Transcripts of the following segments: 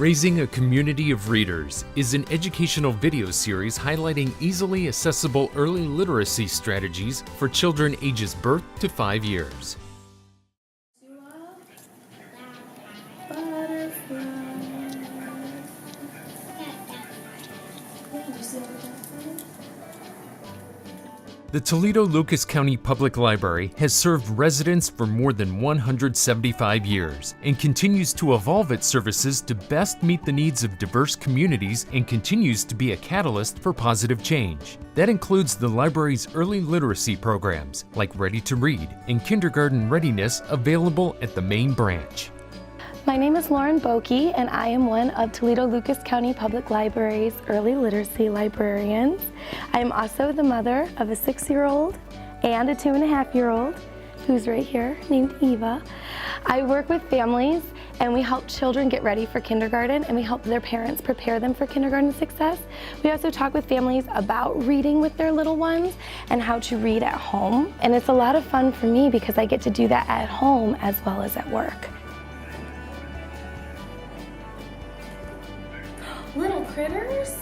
Raising a Community of Readers is an educational video series highlighting easily accessible early literacy strategies for children ages birth to 5 years. The Toledo-Lucas County Public Library has served residents for more than 175 years and continues to evolve its services to best meet the needs of diverse communities and continues to be a catalyst for positive change. That includes the library's early literacy programs like Ready to Read and Kindergarten Readiness available at the main branch. My name is Lauren Boke, and I am one of Toledo-Lucas County Public Library's early literacy librarians. I am also the mother of a 6-year-old and a 2.5-year-old who's right here, named Eva. I work with families, and we help children get ready for kindergarten, and we help their parents prepare them for kindergarten success. We also talk with families about reading with their little ones and how to read at home. And it's a lot of fun for me because I get to do that at home as well as at work. Little critters?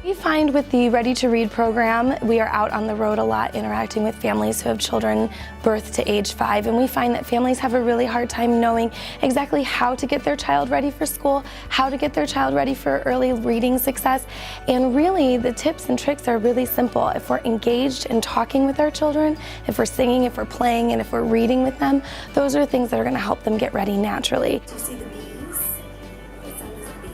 We find with the Ready to Read program, we are out on the road a lot interacting with families who have children birth to age 5, and we find that families have a really hard time knowing exactly how to get their child ready for school, how to get their child ready for early reading success, and really the tips and tricks are really simple. If we're engaged in talking with our children, if we're singing, if we're playing, and if we're reading with them, those are things that are going to help them get ready naturally. Do you see the bees? It sounds like bee.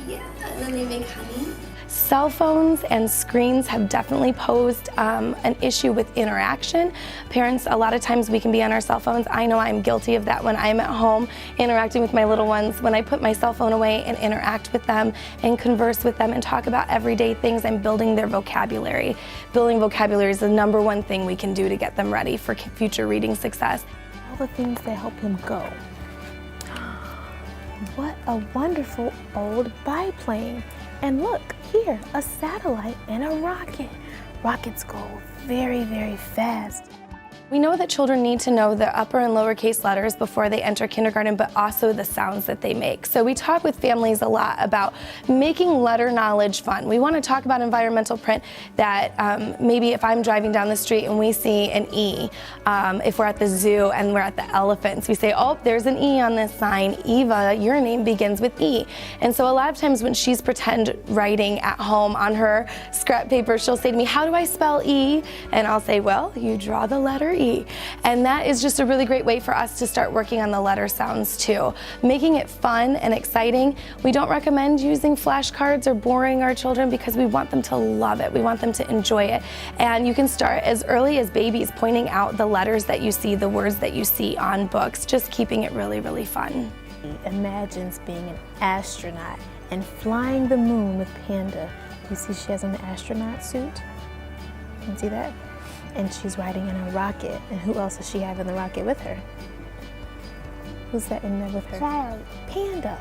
Yeah, and then they make honey. Cell phones and screens have definitely posed an issue with interaction. Parents, a lot of times we can be on our cell phones. I know I'm guilty of that when I'm at home interacting with my little ones. When I put my cell phone away and interact with them and converse with them and talk about everyday things, I'm building their vocabulary. Building vocabulary is the #1 thing we can do to get them ready for future reading success. All the things that help him go. What a wonderful old biplane. And look, here, a satellite and a rocket. Rockets go very, very fast. We know that children need to know the upper and lowercase letters before they enter kindergarten, but also the sounds that they make. So we talk with families a lot about making letter knowledge fun. We want to talk about environmental print that maybe if I'm driving down the street and we see an E, if we're at the zoo and we're at the elephants, we say, oh, there's an E on this sign. Eva, your name begins with E. And so a lot of times when she's pretend writing at home on her scrap paper, she'll say to me, how do I spell E? And I'll say, well, you draw the letter E. And that is just a really great way for us to start working on the letter sounds too. Making it fun and exciting. We don't recommend using flashcards or boring our children because we want them to love it. We want them to enjoy it. And you can start as early as babies pointing out the letters that you see, the words that you see on books, just keeping it really, really fun. He imagines being an astronaut and flying the moon with Panda. You see she has an astronaut suit? You can see that? And she's riding in a rocket. And who else does she have in the rocket with her? Who's that in there with her? Child. Panda.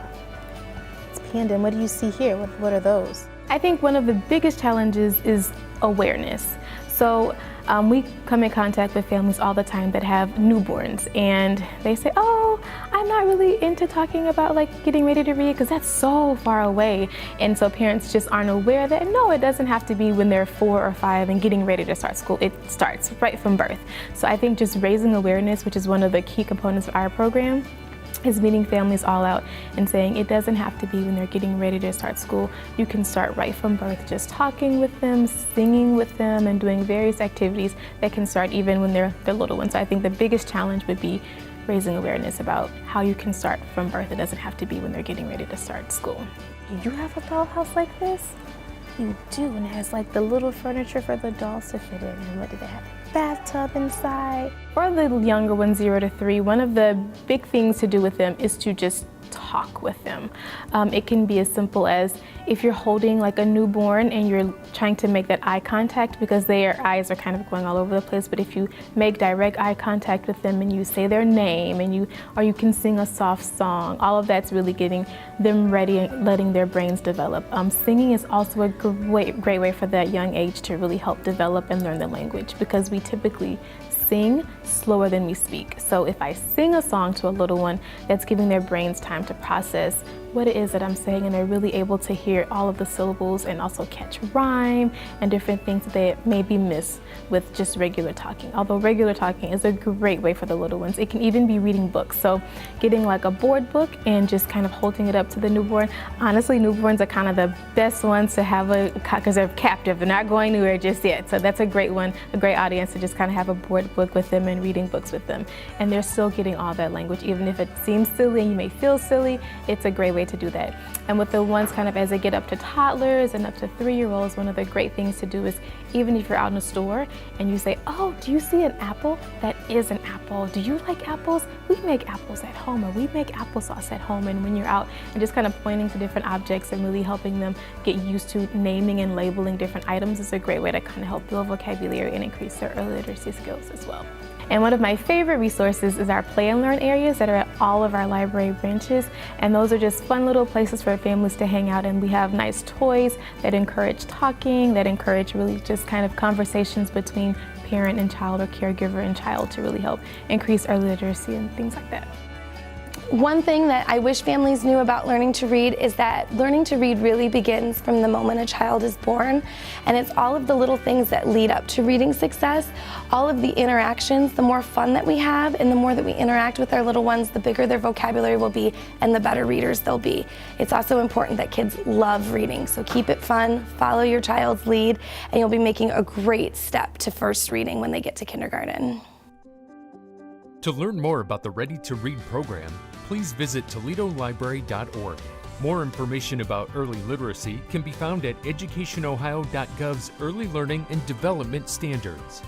It's Panda. And what do you see here? What are those? I think one of the biggest challenges is awareness. So we come in contact with families all the time that have newborns, and they say, oh, I'm not really into talking about like getting ready to read because that's so far away. And so parents just aren't aware that no, it doesn't have to be when they're 4 or 5 and getting ready to start school. It starts right from birth. So I think just raising awareness, which is one of the key components of our program, is meeting families all out and saying it doesn't have to be when they're getting ready to start school. You can start right from birth, just talking with them, singing with them, and doing various activities that can start even when they're little ones. So I think the biggest challenge would be raising awareness about how you can start from birth. It doesn't have to be when they're getting ready to start school. Do you have a dollhouse like this? You do, and it has like the little furniture for the dolls to fit in. And what do they have? Bathtub inside. For the younger ones, 0 to 3, one of the big things to do with them is to just talk with them. It can be as simple as if you're holding like a newborn and you're trying to make that eye contact because their eyes are kind of going all over the place, but if you make direct eye contact with them and you say their name and you can sing a soft song, all of that's really getting them ready and letting their brains develop. Singing is also a great way for that young age to really help develop and learn the language because we typically sing slower than we speak. So if I sing a song to a little one, that's giving their brains time to process what it is that I'm saying, and they're really able to hear all of the syllables and also catch rhyme and different things that they maybe miss with just regular talking. Although regular talking is a great way for the little ones. It can even be reading books. So getting like a board book and just kind of holding it up to the newborn. Honestly, newborns are kind of the best ones to have because they're captive. They're not going anywhere just yet. So that's a great one, a great audience to just kind of have a board book with them and reading books with them. And they're still getting all that language. Even if it seems silly and you may feel silly, it's a great way to do that. And with the ones kind of as they get up to toddlers and up to 3-year-olds, one of the great things to do is even if you're out in a store and you say, oh, do you see an apple? That is an apple. Do you like apples? We make apples at home, or we make applesauce at home. And when you're out and just kind of pointing to different objects and really helping them get used to naming and labeling different items is a great way to kind of help build vocabulary and increase their early literacy skills as well. And one of my favorite resources is our play and learn areas that are at all of our library branches. And those are just fun little places for families to hang out. And we have nice toys that encourage talking, that encourage really just kind of conversations between parent and child, or caregiver and child, to really help increase early literacy and things like that. One thing that I wish families knew about learning to read is that learning to read really begins from the moment a child is born, and it's all of the little things that lead up to reading success, all of the interactions. The more fun that we have and the more that we interact with our little ones, the bigger their vocabulary will be and the better readers they'll be. It's also important that kids love reading, so keep it fun, follow your child's lead, and you'll be making a great step to first reading when they get to kindergarten. To learn more about the Ready to Read program, please visit toledolibrary.org. More information about early literacy can be found at educationohio.gov's Early Learning and Development Standards.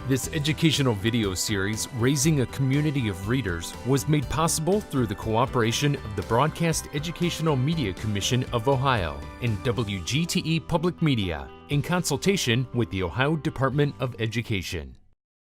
This educational video series, Raising a Community of Readers, was made possible through the cooperation of the Broadcast Educational Media Commission of Ohio and WGTE Public Media, in consultation with the Ohio Department of Education.